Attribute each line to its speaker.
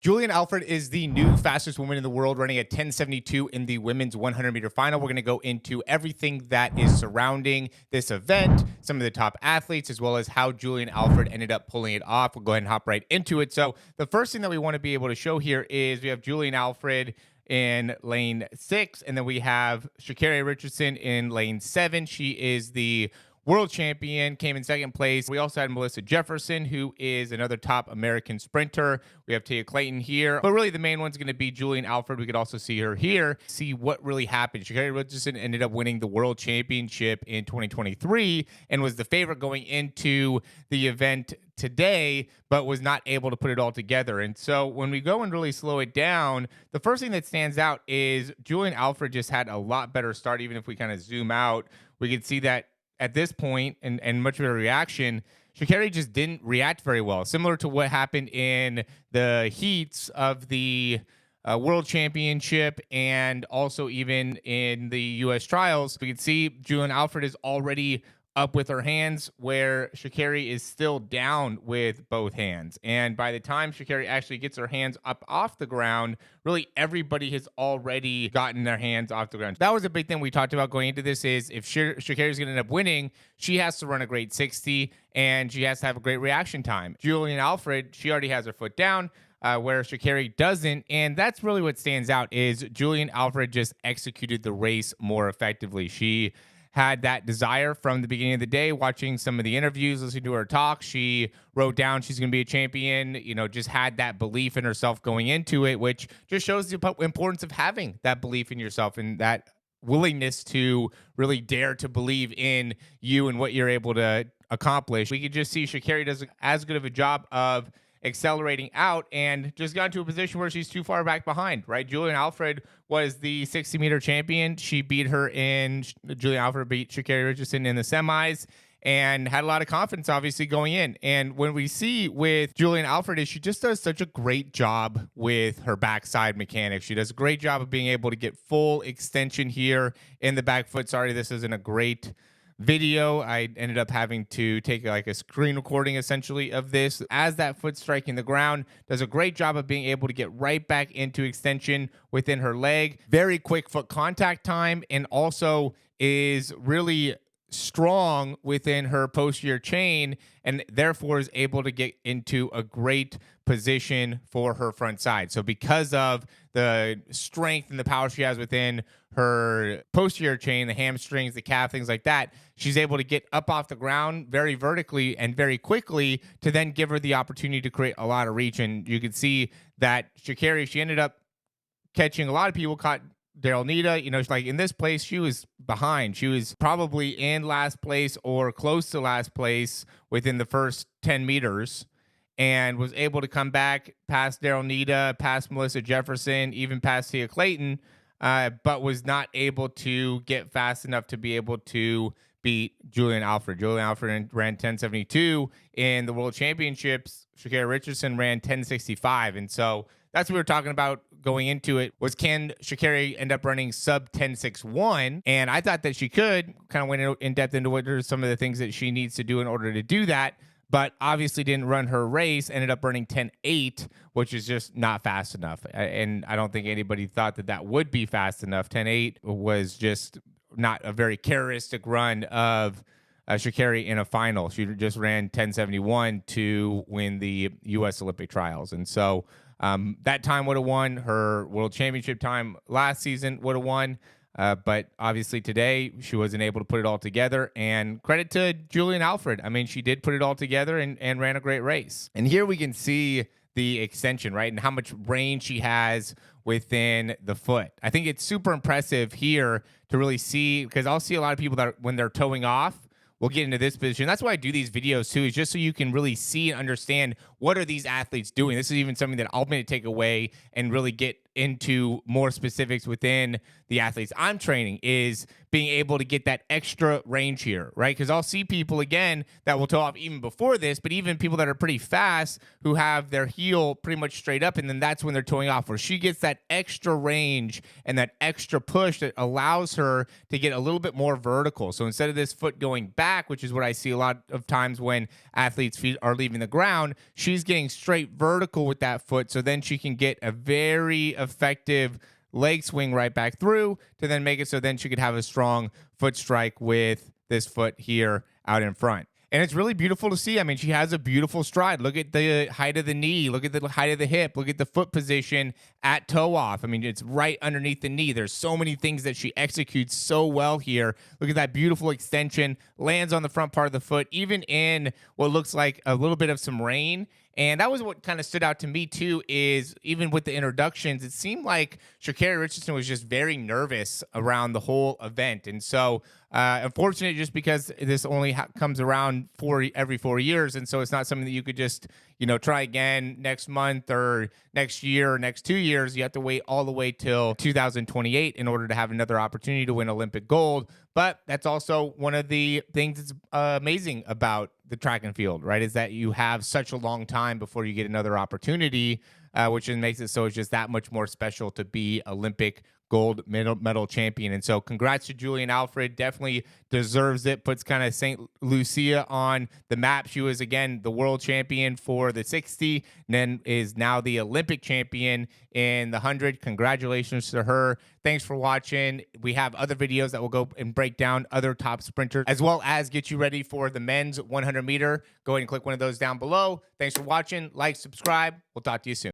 Speaker 1: Julien Alfred is the new fastest woman in the world, running at 10:72 in the women's 100-meter final. We're going to go into everything that is surrounding this event, some of the top athletes, as well as how Julien Alfred ended up pulling it off. We'll go ahead and hop right into it. So the first thing that we want to be able to show here is we have Julien Alfred in lane 6, and then we have Sha'Carri Richardson in lane 7. She is the world champion, came in second place. We also had Melissa Jefferson, who is another top American sprinter. We have Tia Clayton here, but really the main one's going to be Julien Alfred. We could also see her here, see what really happened. Sha'Carri Richardson ended up winning the world championship in 2023 and was the favorite going into the event today, but was not able to put it all together. And so when we go and really slow it down, the first thing that stands out is Julien Alfred just had a lot better start. Even if we kind of zoom out, we can see that at this point, and much of a reaction, Sha'Carri just didn't react very well. Similar to what happened in the heats of the World Championship and also even in the U.S. trials. We can see Julien Alfred is already up with her hands, where Sha'Carri is still down with both hands. And by the time Sha'Carri actually gets her hands up off the ground, really everybody has already gotten their hands off the ground. That was a big thing we talked about going into this, is if Sha'Carri is going to end up winning, she has to run a great 60 and she has to have a great reaction time. Julien Alfred, she already has her foot down, where Sha'Carri doesn't. And that's really what stands out, is Julien Alfred just executed the race more effectively. She had that desire from the beginning of the day, watching some of the interviews, listening to her talk. She wrote down she's going to be a champion, just had that belief in herself going into it, which just shows the importance of having that belief in yourself and that willingness to really dare to believe in you and what you're able to accomplish. We could just see Sha'Carri does as good of a job of accelerating out and just got into a position where she's too far back behind, right? Julien Alfred was the 60-meter champion. She beat her Julien Alfred beat Sha'Carri Richardson in the semis and had a lot of confidence, obviously, going in. And when we see with Julien Alfred is she just does such a great job with her backside mechanics. She does a great job of being able to get full extension here in the back foot. Sorry, this isn't a great video. I ended up having to take like a screen recording essentially of this. As that foot striking the ground, does a great job of being able to get right back into extension within her leg. Very quick foot contact time, and also is really strong within her posterior chain, and therefore is able to get into a great position for her front side. So because of the strength and the power she has within her posterior chain, the hamstrings, the calf, things like that, she's able to get up off the ground very vertically and very quickly to then give her the opportunity to create a lot of reach. And you can see that Sha'Carri, she ended up catching a lot of people, caught Daryl Nita. Like in this place, she was behind. She was probably in last place or close to last place within the first 10 meters and was able to come back past Daryl Nita, past Melissa Jefferson, even past Tia Clayton, but was not able to get fast enough to be able to beat Julien Alfred. Julien Alfred ran 10:72 in the World Championships. Sha'Carri Richardson ran 10:65. And so that's what we were talking about going into it, was can Sha'Carri end up running sub 10:61? And I thought that she could. Kind of went in depth into what are some of the things that she needs to do in order to do that, but obviously didn't run her race, ended up running 10:08, which is just not fast enough. And I don't think anybody thought that that would be fast enough. 10:08 was just not a very characteristic run of Sha'Carri in a final. She just ran 10:71 to win the U.S. Olympic trials. And so that time would have won. Her world championship time last season would have won. But obviously today she wasn't able to put it all together, and credit to Julien Alfred. I mean, she did put it all together and ran a great race. And here we can see the extension, right? And how much range she has within the foot. I think it's super impressive here to really see, because I'll see a lot of people that when they're towing off, we'll get into this position. That's why I do these videos too, is just so you can really see and understand what are these athletes doing. This is even something that I'm going to take away and really get into more specifics within the athletes I'm training, is being able to get that extra range here, right? Because I'll see people again that will toe off even before this, but even people that are pretty fast who have their heel pretty much straight up, and then that's when they're toeing off, where she gets that extra range and that extra push that allows her to get a little bit more vertical. So instead of this foot going back, which is what I see a lot of times when athletes' feet are leaving the ground, she's getting straight vertical with that foot, so then she can get a very effective leg swing right back through to then make it so then she could have a strong foot strike with this foot here out in front. And it's really beautiful to see. I mean, she has a beautiful stride. Look at the height of the knee. Look at the height of the hip. Look at the foot position at toe off. I mean, it's right underneath the knee. There's so many things that she executes so well here. Look at that beautiful extension. Lands on the front part of the foot, even in what looks like a little bit of some rain. And that was what kind of stood out to me too, is even with the introductions, it seemed like Sha'Carri Richardson was just very nervous around the whole event. And so unfortunate, just because this only comes around every 4 years. And so it's not something that you could just, try again next month or next year or next 2 years. You have to wait all the way till 2028 in order to have another opportunity to win Olympic gold. But that's also one of the things that's amazing about the track and field, right? Is that you have such a long time before you get another opportunity, which makes it so it's just that much more special to be Olympic gold medal champion. And so congrats to Julien Alfred. Definitely deserves it. Puts kind of St. Lucia on the map. She was, again, the world champion for the 60, and then is now the Olympic champion in the 100. Congratulations to her. Thanks for watching. We have other videos that will go and break down other top sprinters, as well as get you ready for the men's 100 meter. Go ahead and click one of those down below. Thanks for watching. Like, subscribe. We'll talk to you soon.